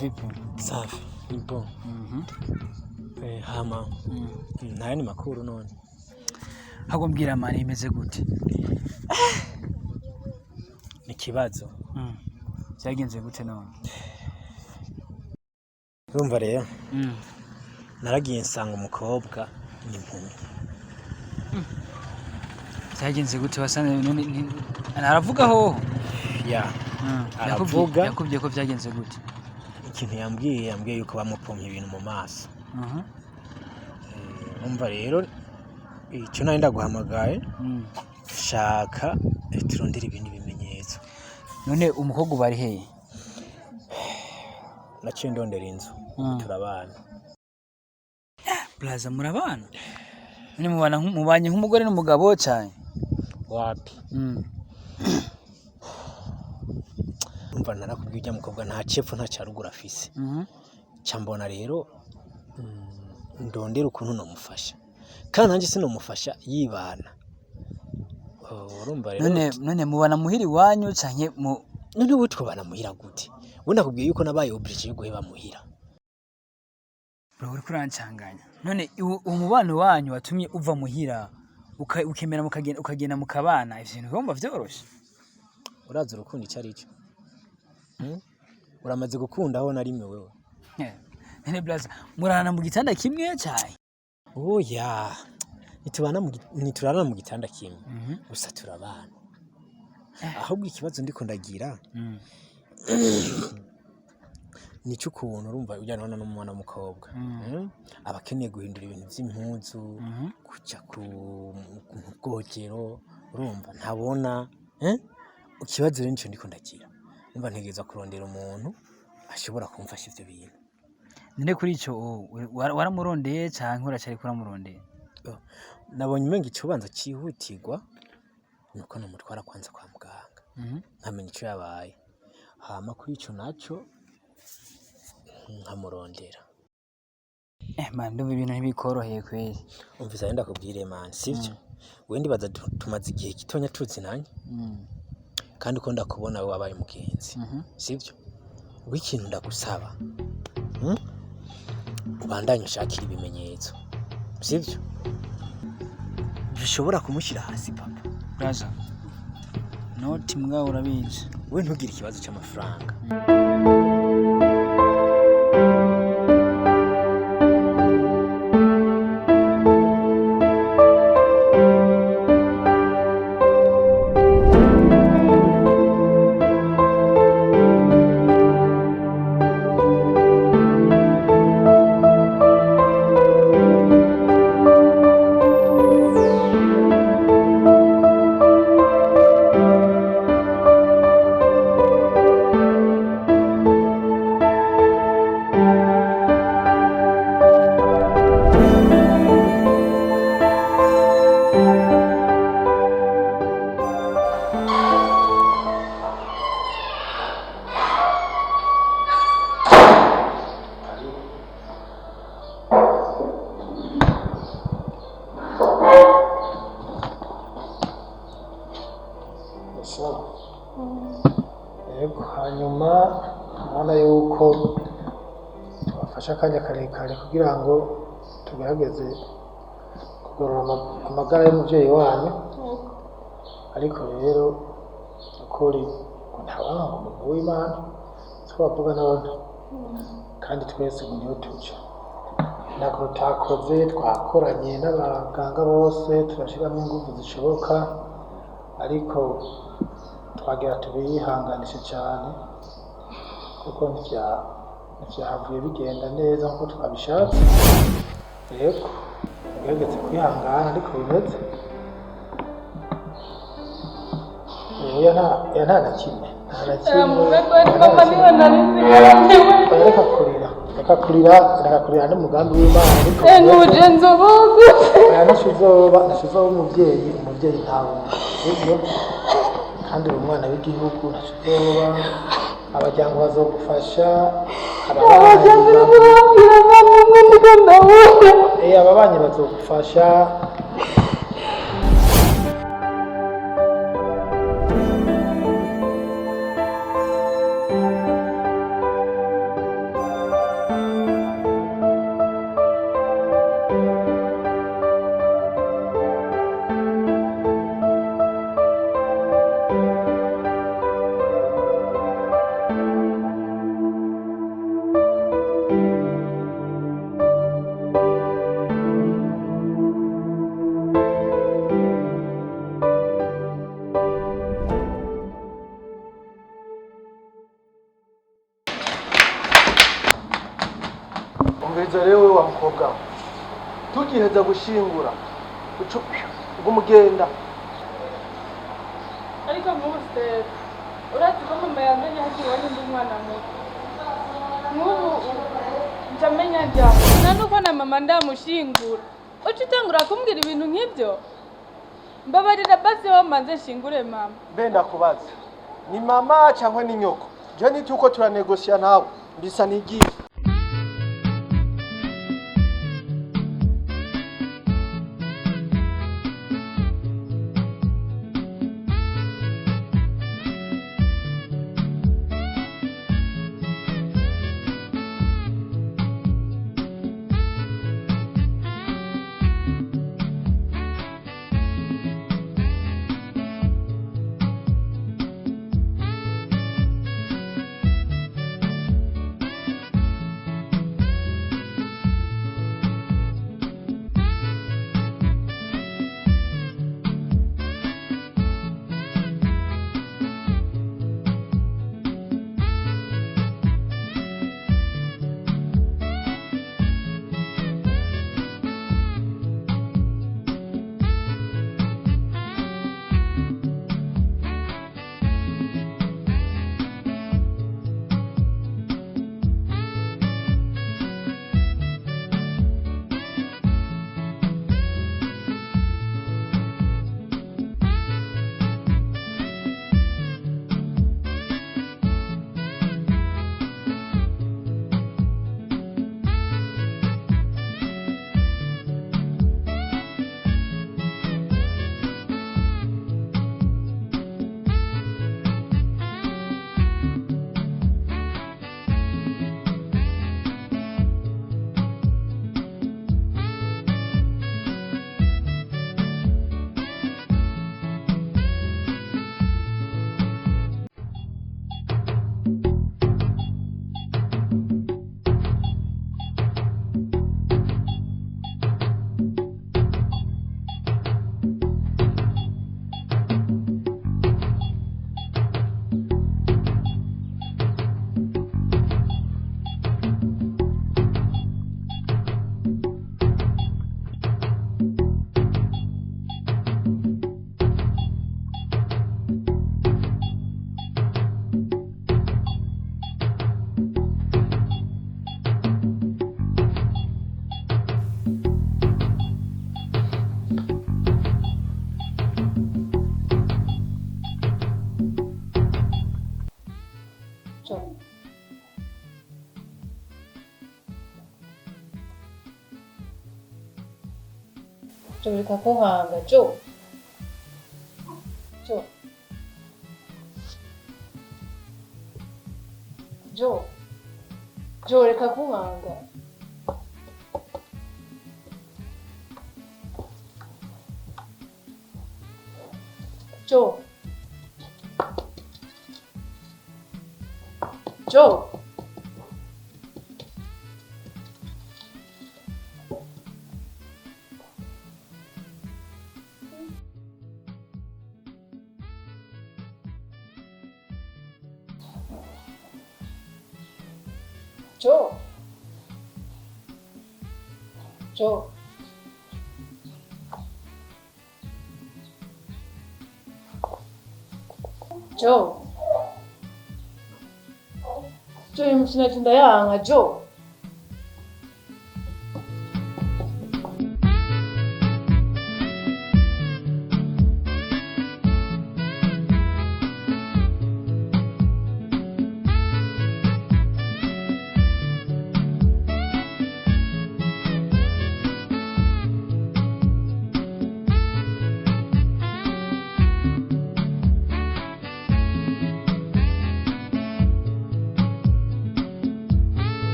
vipi? Safi. Nipo. Hama. Nayo ni makuru none. Hago mbwira mani imeze gute? Ni kibazo. Cyagenze gute none? Urumva rero? Naragiye nsanga umukobwa n'impumi. Cyagenze gute wasane none aravuga ho? Ya. Aravuga. Yakubwiye ko byagenze gute? Ikintu yambwiye yuko bamupomye ibintu mu maso. Urumva rero icyo nari ndaguhamagaye shaka turondera ibindi bimenyetso. None umukobwa bari hehe? Naciye ndondera inzu turabana. Blaza murabana? None mubanye nk'umugore n'umugabo cyane? Wapi? Umva narakubwiye ujya mukobwa nta cepfo nta cyarugura afise. Cyambona rero ndondera ukuntu no mufasha. Kandi nanjye sinomufasha yibana. Urumva rero none mubana muhiri wanyu canke none witwe bana muhira gute? Wenda kubwiye yuko nabaye oblige yo guheba muhira. Bro uri kurancanganya. None umubano wanyu watumye uva muhira ukemera ukagenda mukabana ivyo bintu bumva vyoroshe. Uraza urukundo icari cyo. Uramaze gukunda aho narimwe wewe. Nene blaza murana mu gitanda kimwe cyane. Oya. Niturana mu gitanda kimwe. Gusa turabana. Ahubwo ikibazo ndiko ndagira. Nico ukuntu urumva ujyana n'umwana w'umukobwa. Abakeneye guhindura ibintu by'impuzu, kujya ku bwogero, urumva ntabona. Ikibazo rero nico ndiko ndagira. Umva ntegeza kurondera umuntu ashobora kumfasha ivyo bintu. None kuri ico waramurondeye canke uracari kuramurondeye? Nabonye umenga icubanza cihutirwa nuko namutwara kwanza kwa muganga. Nkamenya ico yabaye. Hama kuri ico naco nkamurondera. Man ndumva ibintu ntibikoroheye kweli. Umvisa yenda kubwire man sivyo? Wendi baza tumaze igihe gitonya tuzinanye. Kandi ko ndakubona we wabaye mugenzi. Sivyo? Wikintu ndagusaba. Ubandanye ushakira ibimenyetso. Sivyo? Bishobora kumushyira hasi papa. Braza. Noti mbwa urabizi. We ntugire ikibazo cy'amafaranga. Hanyuma ubona yuko tubafasha akanya karekare kugira ngo tugerageze kugorora amagara y'umubyeyi wanyu. Ariko rero ukuri ntabanga umuntu w'Imana twavuga none kandi twese ngo niyo tuja. Nako tutakoze twakoranye n'abaganga bose turashiramo ingufu zishoboka ariko twagira tubihanganishe cyane kuko ntivyahavuye bigenda neza nkuko twabishatse. Yego tugerageze kwihangana ariko bimeze nta na kimwe reka kurira n'umugambi w'Imana ariko n'ubugenzo bwose nashizoba umuvyeyi ntawe sibyo kandi uri umwana w'igihugu nashizoba abajyango bazogufasha ababanyi bazogufasha. ugiheza gushingura ubwo mugenda. ariko nk'ubu Steve urazi ko mama yamenye hakiri iwanyu ndi umwana muto nk'ubu njamenya njya na nuko na mama ndamushingura uca utangura kumbwira ibintu nk'ibyo mbabarira basi wamanze nshingure mama. Benda kubaza ni mama cyangwa ni nyoko? Je niti uko turanegosya nawe mbisa nigiye. Reka kunkanga Jo. Jo. Jo. Jo reka kunkanga. Jo. Jo. Jo. Jo. Jo. Jo imushinatunda yanga Jo.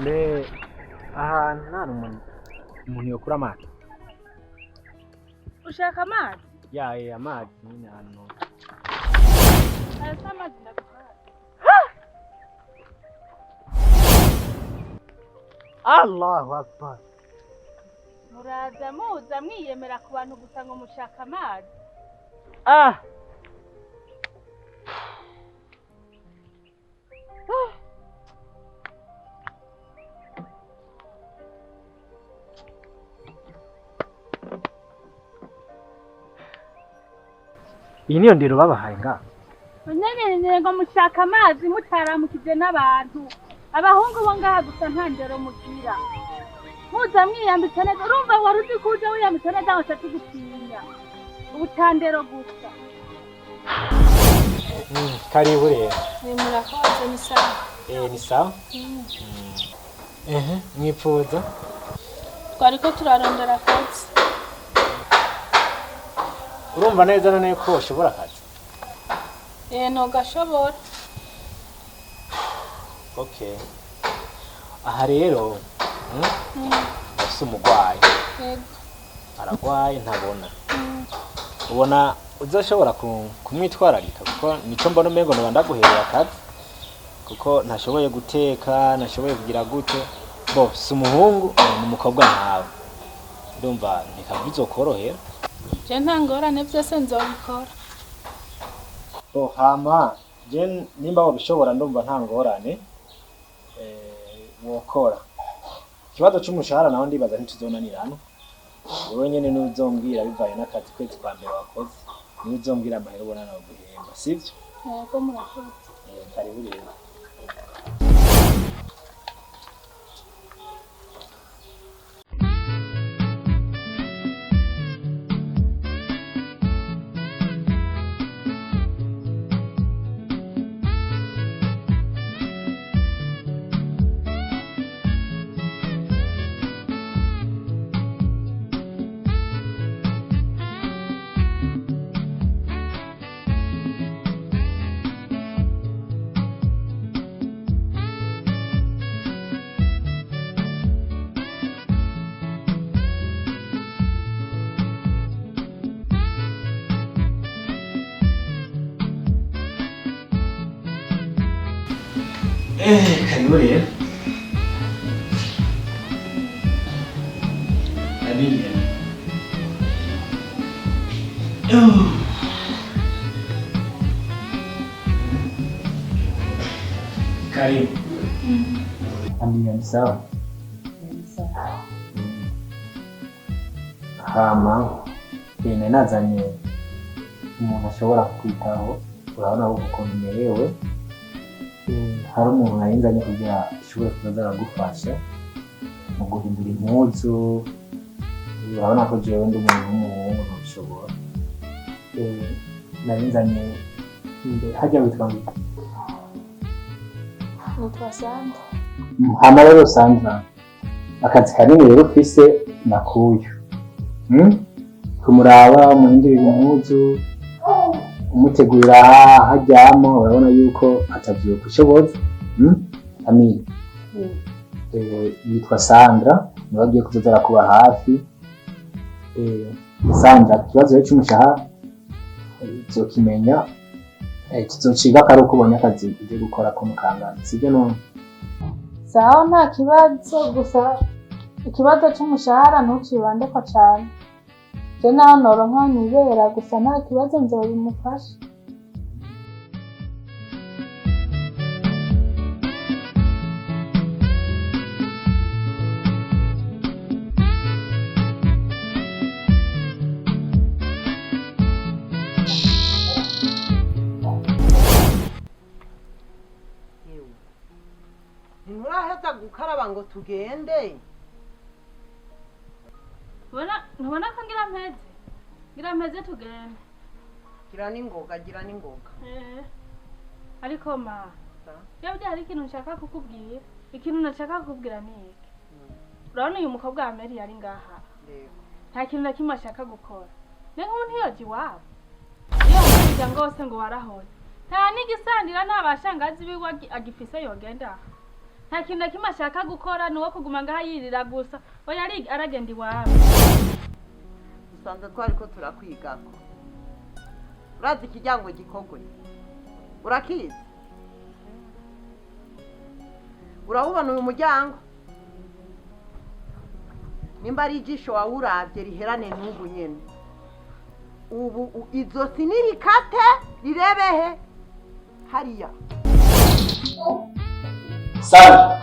mbe ahantu nta umuntu yokura amazi ushaka amazi yaye amazi nyine ahantu aya si amazi ndagutwara Allahu akbar muraza muza mwiyemera ku bantu gusa ngo mushaka amazi iyi niyo ndero babahaye nga nyene ngo mushaka amazi mutaramukije n'abantu abahungu bo ngaha gusa nta ndero mugira muza mwiyambitse neza urumva wari uzi ko uje wiyambitse neza ngo tugutinya ubutandero gusa karibu rero murakoze ni sawa ni sawa mwipfuza twariko turarondera akazi urumva neza none ko ushobora akazi ntugashobora okay aha rero ufise umurwayi yego aragwaye ntabona ubona uzoshobora kumwitwararika kuko nico mbona umengo noba ndaguhereye akazi kuko ntashoboye guteka nashoboye kugira gute bo si umuhungu ni umukobwa nkawe ndumva bizokorohera je nta ngorane vyose nzobikora hama je nimba wabishobora ndumva nta ngorane wokora ikibazo c'umushahara naho ndibaza ntituzonanirana wowe nyene n'uzombwira bivaye n'akazi kwezi kwa mbere wakoze niwe uzombwira amahera ubona nawe guhemba sivyo yego murakoze karibu rero karibu rero Abilia karibu Abilia ni sawa hama bene nazanye umuntu ashobora kwitaho urabona ukuntu umerewe hari umuntu nayinzanye kugira ishobore kuza aragufasha mu guhindura impuzu urabona ko jewe ndi umuntu w'umuhungu ntubishobora nayinzanye hajya witwa ngo nitwa Sandra hama rero Sandra akazi kanini rero ufise nakuyu kumuraba muhindurira impuzu umutegurira hajyamo urabona yuko atavyuka ushoboza Amina yitwa Sandra niwe agiye kuzoza arakuba hafi Sandra ikibazo rero c'umushahara uzokimenya kizociga kari uko ubonye akazi ugiye gukora ko mukangana sibyo none sawa nta kibazo gusa ikibazo c'umushahara ntucibandeko cane je naho noronka nibera gusa nta kibazo nzobimufasha ntimuraheza gukaraba ngo tugende ntubona ko ngira mpeze tugende gira n'ingoga ariko ma yabyo hari ikintu nshaka kukubwira ikintu nashaka kukubwira ni iki urabona uyu mukobwa wa Mary yari ngaha nta kintu na kimwe ashaka gukora ni nk'ubu ntiyoje iwabo iyo mwiga ngose ngo warahoye nta n'igisandira nta bashangazi biwe agifise yogenda nta kintu na kimwe ashaka gukora ni uwo kuguma ngaha yirira gusa oya aragenda iwabo. dusanzwe twari ko turakwigako urazi ikijyango gikogwe urakizi urabubona uyu muryango nimba ari ijisho wawuravye riherane n'ubu nyene ubu izosi nirikate rirebehe hariya Sana.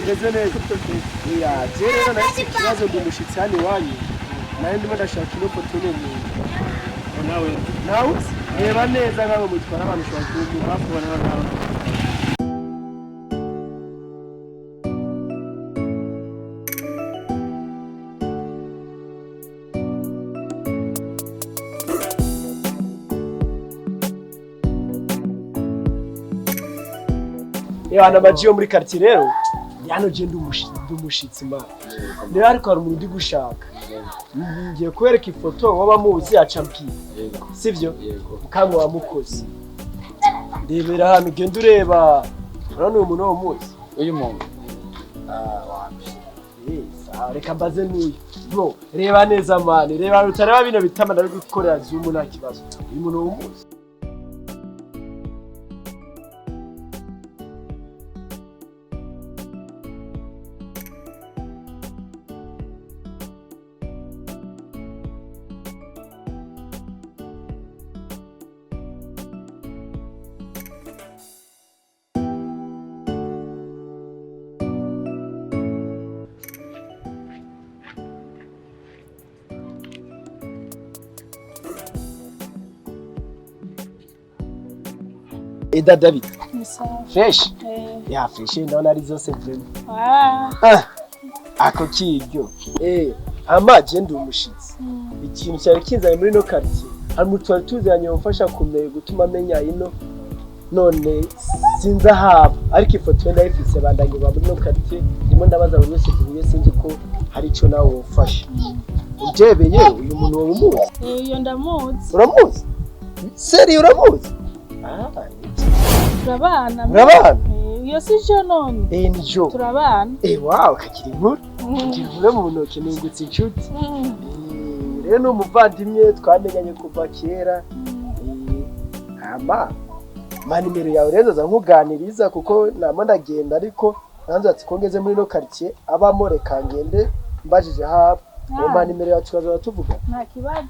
Meze neza ya rero nasi ikibazo ndumushitsi hano iwanyu nayo ndimo ndashaka ino foto nini nawe reba neza nk'abo mutwara abantu ushobora kuba hafi ubona nawe Yana majiyo muri quartier rero yano je ndumushitsi ma rero ariko hari umuntu ndi gushaka ngiye kwereka ifoto waba muzi acambwiye sivyo ukamwe wamukoze ndebera hano genda ureba urabona uyu muntu wo muzi uyu muntu wapi reka mbaze n'uyu bro reba neza mani reba utareba bino bitama ndari gukorera zoom nta kibazo uyu muntu wo muzi Eda David. Fresh? Ya fresh ndabona ari zose vraiment. Ako kiryo. Amaje ndi umushitsi. Ikintu cyari kinzanye muri no quartier. Hari mutwari tuzanye umfasha kumenya gutuma amenya ino none sinza haba ariko ifoto ndayifise bandanye ba muri no quartier ndimo ndabaza buri wese duhuye sinzi ko hari ico nawe wofasha. Ujebeye uyu muntu wo muzi? Iyo ndamuzi. Uramuzi? Seri uramuzi? Turabana. Urabana? Iyo si jo none. Nijo. Turabana. Wow, kakiri inkuru. Kakiri mu ntoki nungutse inshuti. Rero no muvandimwe twamenyanye kuva kera. Nimero yawe rero za nkuganiriza kuko namo ndagenda ariko nanze ati kongeze muri no quartier abamo reka ngende mbajije hapo. Nimero yacu tukaza tuvuga. Nta kibazo.